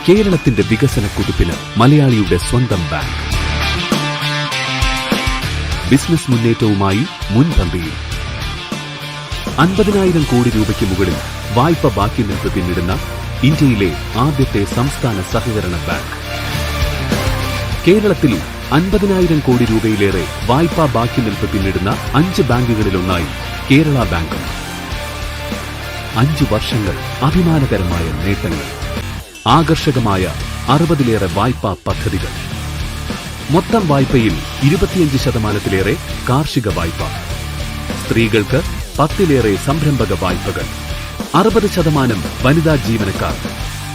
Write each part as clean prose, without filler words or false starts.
കേരളത്തിന്റെ വികസന കുതിപ്പിന് മലയാളിയുടെ സ്വന്തം ബാങ്ക്. ബിസിനസ് മുന്നേറ്റവുമായി മുൻപന്തിയിൽ. 50,000 കോടി രൂപയ്ക്ക് മുകളിൽ വായ്പ ബാക്കി നിൽപ്പ് പിന്നിടുന്ന ഇന്ത്യയിലെ ആദ്യത്തെ സംസ്ഥാന സഹകരണ ബാങ്ക്. കേരളത്തിൽ 50,000 കോടി രൂപയിലേറെ വായ്പാ ബാക്കി നിൽപ്പ് പിന്നിടുന്ന 5 ബാങ്കുകളിലൊന്നായി കേരള ബാങ്കും. 5 വർഷങ്ങൾ അഭിമാനകരമായ നേട്ടങ്ങൾ. ആകർഷകമായ 60-ലേറെ വായ്പാ പദ്ധതികൾ. മൊത്തം വായ്പയിൽ 25%-ലേറെ കാർഷിക വായ്പ. സ്ത്രീകൾക്ക് 10-ലേറെ സംരംഭക വായ്പകൾ. 60% വനിതാ ജീവനക്കാർ.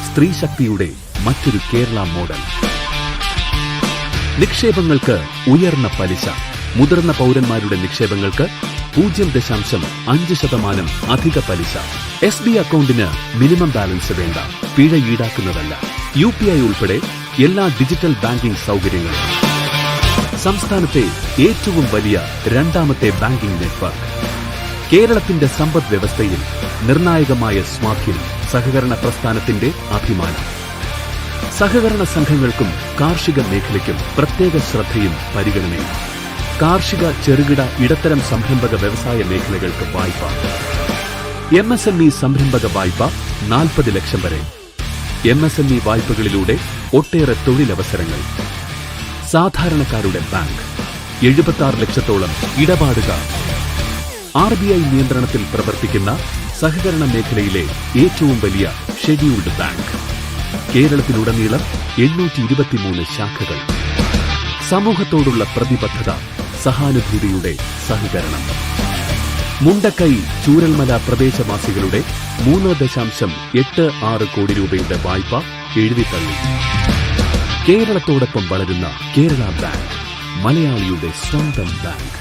സ്ത്രീ ശക്തിയുടെ മറ്റൊരു കേരള മോഡൽ. നിക്ഷേപങ്ങൾക്ക് ഉയർന്ന പലിശ. മുതിർന്ന പൗരന്മാരുടെ നിക്ഷേപങ്ങൾക്ക് 0.5% അധിക പലിശ. SB അക്കൗണ്ടിന് മിനിമം ബാലൻസ് വേണ്ട. പിഴ ഈടാക്കുന്നതല്ല. UPI ഉൾപ്പെടെ എല്ലാ ഡിജിറ്റൽ ബാങ്കിംഗ് സൗകര്യങ്ങളും. സംസ്ഥാനത്തെ ഏറ്റവും വലിയ 2ാമത്തെ ബാങ്കിംഗ് നെറ്റ്വർക്ക്. കേരളത്തിന്റെ സമ്പദ് വ്യവസ്ഥയിൽ നിർണായകമായ സ്വാധീനം. സഹകരണ പ്രസ്ഥാനത്തിന്റെ അഭിമാനം. സഹകരണ സംഘങ്ങൾക്കും കാർഷിക മേഖലയ്ക്കും പ്രത്യേക ശ്രദ്ധയും പരിഗണനയും. കാർഷിക, ചെറുകിട, ഇടത്തരം സംരംഭക വ്യവസായ മേഖലകൾക്ക് വായ്പ. MSME സംരംഭക വായ്പ 40 ലക്ഷം വരെ. MSME വായ്പകളിലൂടെ ഒട്ടേറെ തൊഴിലവസരങ്ങൾ. സാധാരണക്കാരുടെ ബാങ്ക്. 76 ലക്ഷത്തോളം ഇടപാടുകാർ. RBI നിയന്ത്രണത്തിൽ പ്രവർത്തിക്കുന്ന സഹകരണ മേഖലയിലെ ഏറ്റവും വലിയ ഷെഡ്യൂൾഡ് ബാങ്ക്. കേരളത്തിലുടനീളം 823 ശാഖകൾ. സമൂഹത്തോടുള്ള പ്രതിബദ്ധത, സഹാനുഭൂതിയുടെ സഹകരണം. മുണ്ടക്കൈ, ചൂരൽമല പ്രദേശവാസികളുടെ 3.86 കോടി രൂപയുടെ വായ്പ എഴുതിത്തള്ളി. കേരളത്തോടൊപ്പം വളരുന്ന കേരള ബാങ്ക്, മലയാളിയുടെ സ്വന്തം ബാങ്ക്.